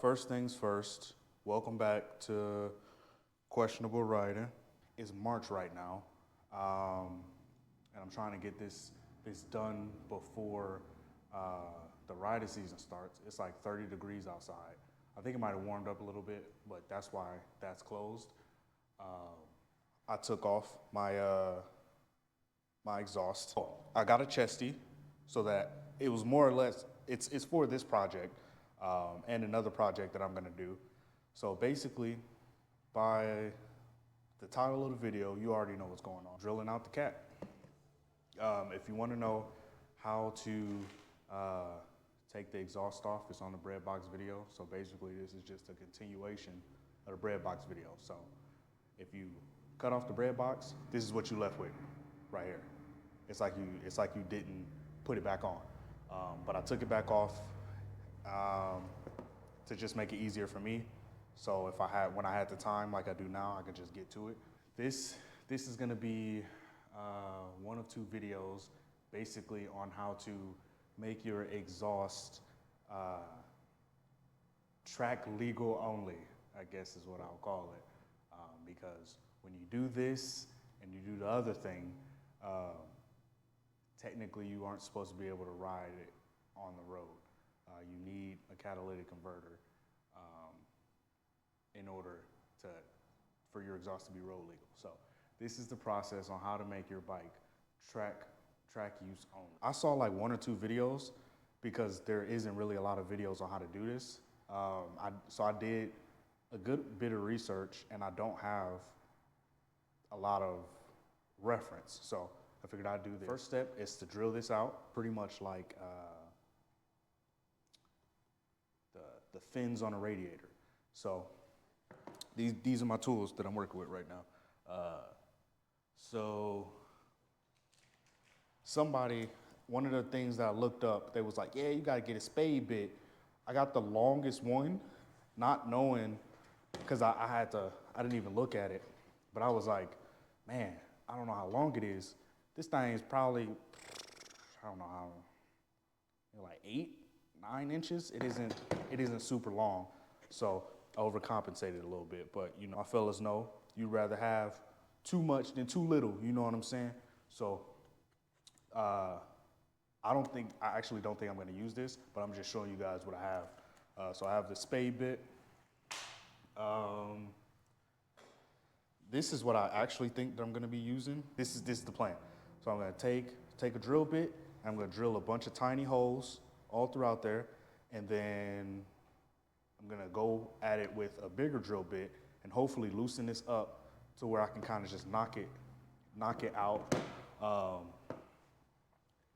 First things first, welcome back to Questionable Writing. It's March right now, and I'm trying to get this done before the riding season starts. It's like 30 degrees outside. I think it might have warmed up a little bit, but that's why that's closed. I took off my my exhaust. I got a chesty so that it was more or less, it's for this project and another project that I'm gonna do. So basically, by the title of the video, you already know what's going on. Drilling out the cat. If you wanna know how to take the exhaust off, it's on the bread box video. So basically this is just a continuation of the bread box video. So if you cut off the bread box, this is what you left with right here. It's like you didn't put it back on. But I took it back off to just make it easier for me. So when I had the time like I do now, I could just get to it. This is gonna be one of two videos basically on how to make your exhaust track legal only, I guess is what I'll call it. Because when you do this and you do the other thing, technically you aren't supposed to be able to ride it on the road. You need a catalytic converter in order for your exhaust to be road legal. So this is the process on how to make your bike track use only. I saw like one or two videos because there isn't really a lot of videos on how to do this. So I did a good bit of research and I don't have a lot of reference. So I figured I'd do this. First step is to drill this out, pretty much like the fins on a radiator. So these are my tools that I'm working with right now. So one of the things that I looked up, they was like, yeah, you gotta get a spade bit. I got the longest one, not knowing, because I didn't even look at it, but I was like, man, I don't know how long it is. This thing is probably, I don't know how, like 8, 9 inches. It isn't super long. So I overcompensated a little bit, but you know, my fellas know you'd rather have too much than too little, you know what I'm saying? So I actually don't think I'm gonna use this, but I'm just showing you guys what I have. So I have the spade bit. This is what I actually think that I'm gonna be using. This is the plan. So I'm gonna take a drill bit, I'm gonna drill a bunch of tiny holes all throughout there, and then I'm gonna go at it with a bigger drill bit and hopefully loosen this up to where I can kind of just knock it out.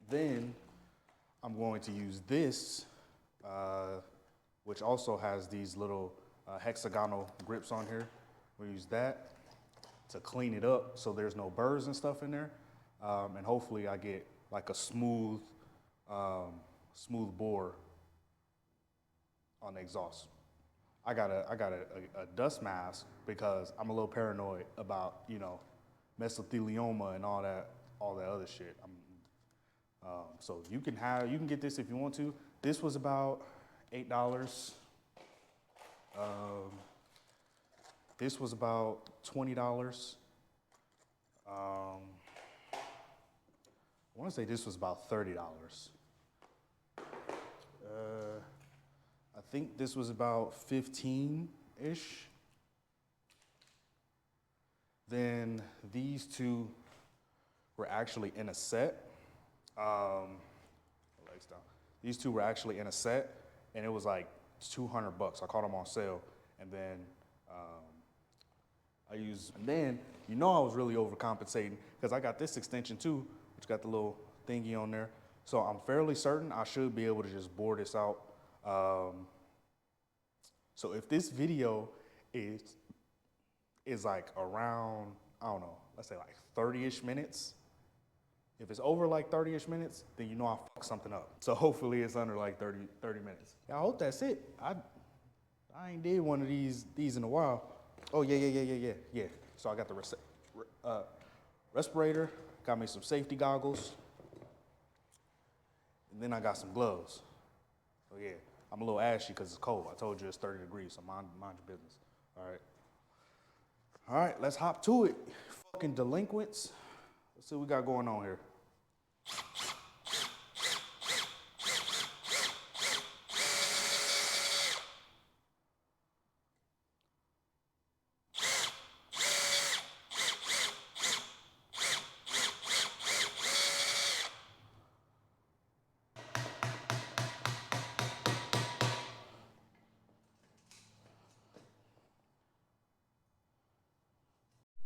Then I'm going to use this, which also has these little hexagonal grips on here. We'll use that to clean it up so there's no burrs and stuff in there. And hopefully I get like a smooth bore on the exhaust. I got a dust mask because I'm a little paranoid about, you know, mesothelioma and all that other shit. So you can get this if you want to. This was about $8. This was about $20. I want to say this was about $30. I think this was about 15-ish. Then these two were actually in a set. Legs down. These two were actually in a set, and it was like $200. I caught them on sale, and then you know I was really overcompensating because I got this extension too, which got the little thingy on there. So I'm fairly certain I should be able to just bore this out. So if this video is like around, I don't know, let's say like 30-ish minutes. If it's over like 30-ish minutes, then you know I fucked something up. So hopefully it's under like 30 minutes. Yeah, I hope that's it. I ain't did one of these in a while. Oh, yeah. So I got the respirator, got me some safety goggles, and then I got some gloves. So yeah, I'm a little ashy because it's cold. I told you it's 30 degrees, so mind your business. All right. All right, let's hop to it. Fucking delinquents. Let's see what we got going on here.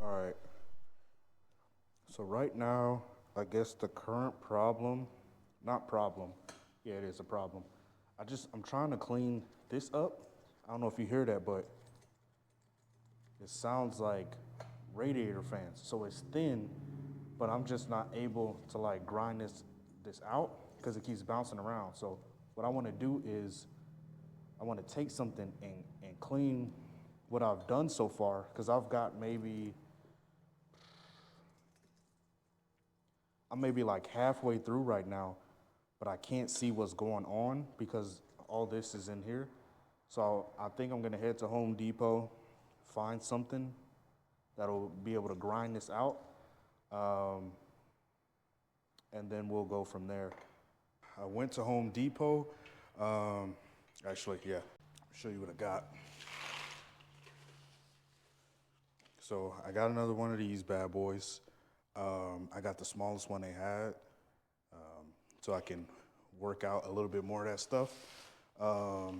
All right. So right now, I guess the current problem, not problem, yeah, it is a problem. I'm trying to clean this up. I don't know if you hear that, but it sounds like radiator fans. So it's thin, but I'm just not able to like grind this out because it keeps bouncing around. So what I want to do is I want to take something and clean what I've done so far, because I'm maybe like halfway through right now, but I can't see what's going on because all this is in here. So I think I'm gonna head to Home Depot, find something that'll be able to grind this out, and then we'll go from there. I went to Home Depot. Actually, yeah, I'll show you what I got. So I got another one of these bad boys. I got the smallest one they had, so I can work out a little bit more of that stuff. I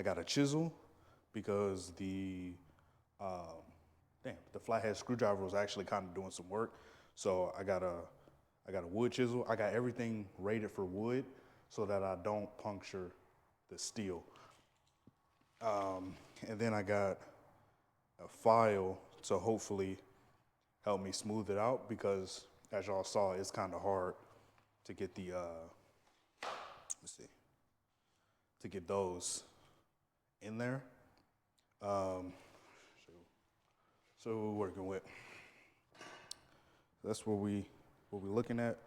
got a chisel because the flathead screwdriver was actually kind of doing some work. So I got a wood chisel. I got everything rated for wood so that I don't puncture the steel. And then I got a file to hopefully help me smooth it out, because as y'all saw, it's kind of hard to get to get those in there. So we're working with. That's what we're looking at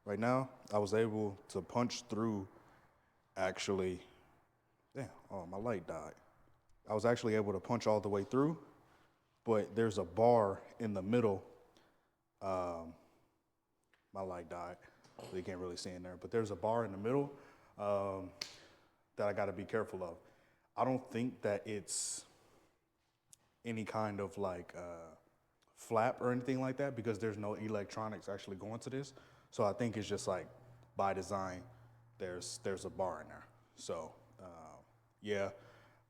right now. I was able to punch through, actually. Damn, oh, my light died. I was actually able to punch all the way through, but there's a bar in the middle. My light died, so you can't really see in there, but there's a bar in the middle that I got to be careful of. I don't think that it's any kind of like flap or anything like that, because there's no electronics actually going to this. So I think it's just like by design, there's a bar in there. So yeah,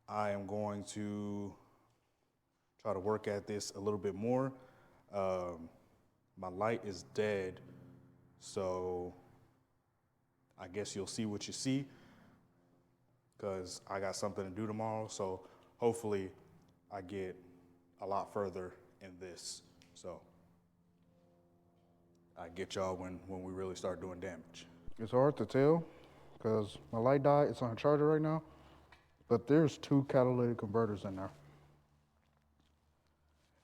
I am going to try to work at this a little bit more. My light is dead, so I guess you'll see what you see, because I got something to do tomorrow. So hopefully I get a lot further in this. So I get y'all when we really start doing damage. It's hard to tell because my light died. It's on a charger right now, but there's 2 catalytic converters in there.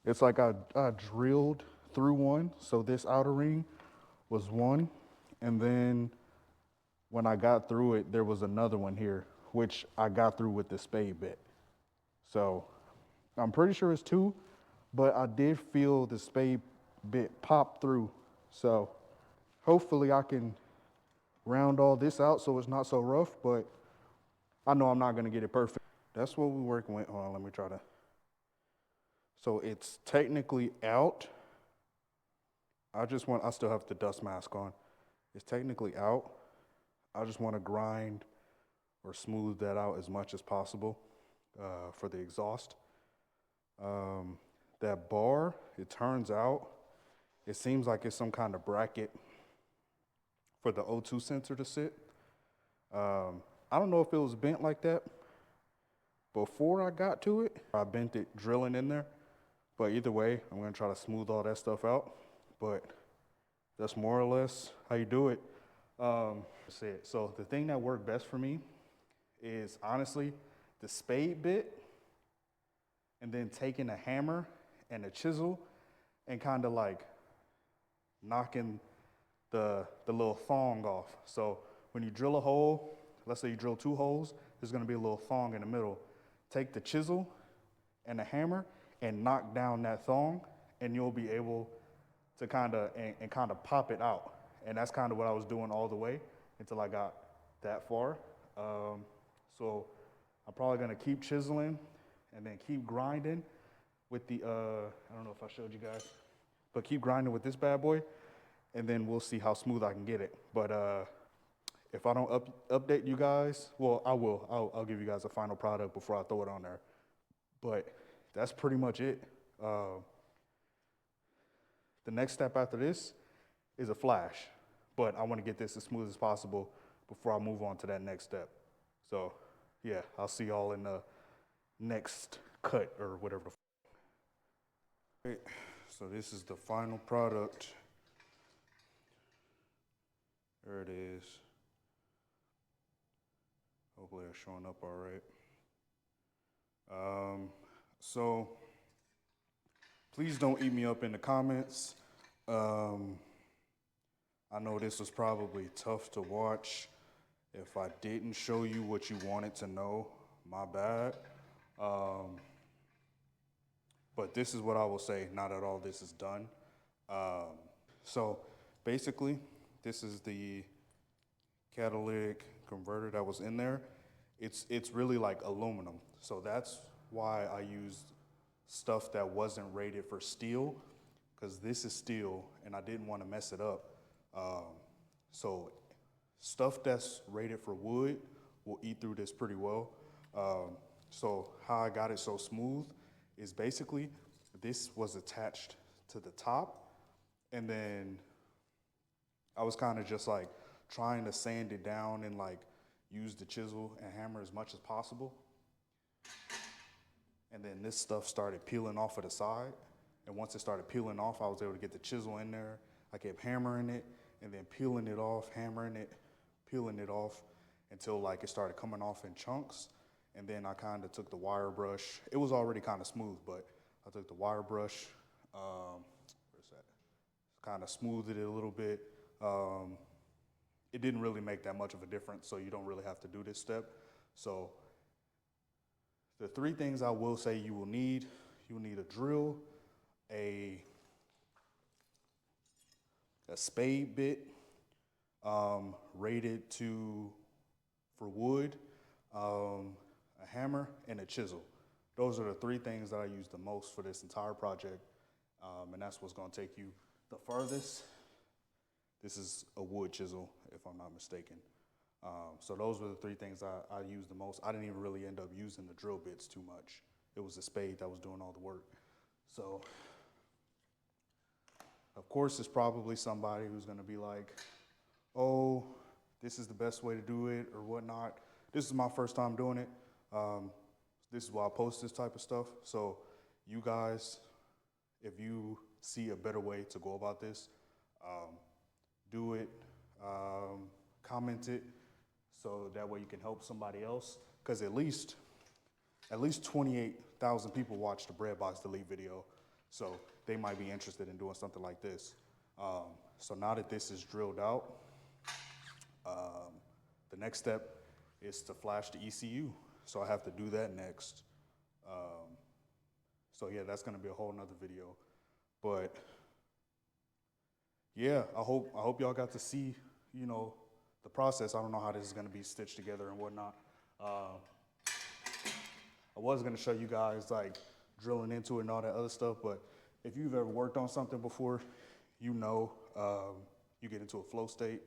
It's like I drilled through one, so this outer ring was one, and then when I got through it, there was another one here, which I got through with the spade bit. So I'm pretty sure it's 2, but I did feel the spade bit pop through. So hopefully I can round all this out so it's not so rough, but I know I'm not gonna get it perfect. That's what we're working with. Hold on, let me try to. So it's technically out. I still have the dust mask on. It's technically out. I just want to grind or smooth that out as much as possible for the exhaust. That bar, it turns out, it seems like it's some kind of bracket for the O2 sensor to sit. I don't know if it was bent like that before I got to it. I bent it drilling in there. But either way, I'm gonna try to smooth all that stuff out. But that's more or less how you do it. That's it. So the thing that worked best for me is honestly the spade bit, and then taking a hammer and a chisel and kind of like knocking the little thong off. So when you drill a hole let's say you drill 2 holes, there's gonna be a little thong in the middle. Take the chisel and a hammer and knock down that thong, and you'll be able to kind of pop it out. And that's kind of what I was doing all the way until I got that far. So I'm probably gonna keep chiseling and then keep grinding with the, I don't know if I showed you guys, but keep grinding with this bad boy, and then we'll see how smooth I can get it. But if I don't update you guys, well, I will. I'll give you guys a final product before I throw it on there. But that's pretty much it. The next step after this is a flash, but I want to get this as smooth as possible before I move on to that next step. So yeah, I'll see y'all in the next cut or whatever. Okay, so this is the final product. There it is. Hopefully it's showing up all right. So please don't eat me up in the comments. I know this was probably tough to watch. If I didn't show you what you wanted to know, my bad. But this is what I will say now that all this is done. So basically, this is the catalytic converter that was in there. It's really like aluminum. So that's why I used stuff that wasn't rated for steel, because this is steel and I didn't want to mess it up. So stuff that's rated for wood will eat through this pretty well. So how I got it so smooth is basically this was attached to the top, and then I was kind of just like trying to sand it down and like use the chisel and hammer as much as possible. And then this stuff started peeling off of the side. And once it started peeling off, I was able to get the chisel in there. I kept hammering it and then peeling it off, hammering it, peeling it off until like it started coming off in chunks. And then I kind of took the wire brush. It was already kind of smooth, but I took the wire brush, where's that? Kind of smoothed it a little bit. It didn't really make that much of a difference, so you don't really have to do this step. So the 3 things I will say you will need a drill, a spade bit, rated for wood, a hammer, and a chisel. Those are the 3 things that I use the most for this entire project, and that's what's gonna take you the furthest. This is a wood chisel, if I'm not mistaken. So those were the 3 things I used the most. I didn't even really end up using the drill bits too much. It was the spade that was doing all the work. So, of course, it's probably somebody who's gonna be like, oh, this is the best way to do it or whatnot. This is my first time doing it. This is why I post this type of stuff. So you guys, if you see a better way to go about this, do it, comment it, so that way you can help somebody else. Because at least 28,000 people watched the bread box delete video, so they might be interested in doing something like this. So now that this is drilled out, the next step is to flash the ECU. So I have to do that next. So yeah, that's gonna be a whole nother video. But yeah, I hope y'all got to see, you know, the process. I don't know how this is gonna be stitched together and whatnot. I was gonna show you guys like drilling into it and all that other stuff, but if you've ever worked on something before, you know, you get into a flow state,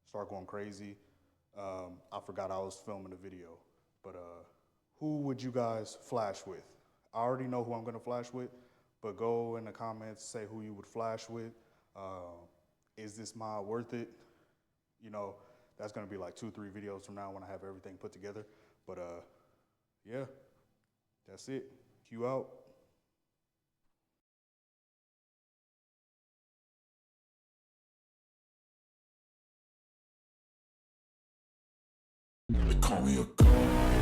start going crazy. I forgot I was filming a video, but who would you guys flash with? I already know who I'm gonna flash with, but go in the comments, say who you would flash with. Is this mod worth it? You know, that's gonna be like 2-3 videos from now when I have everything put together. But yeah, that's it. Cue out. They call me a god.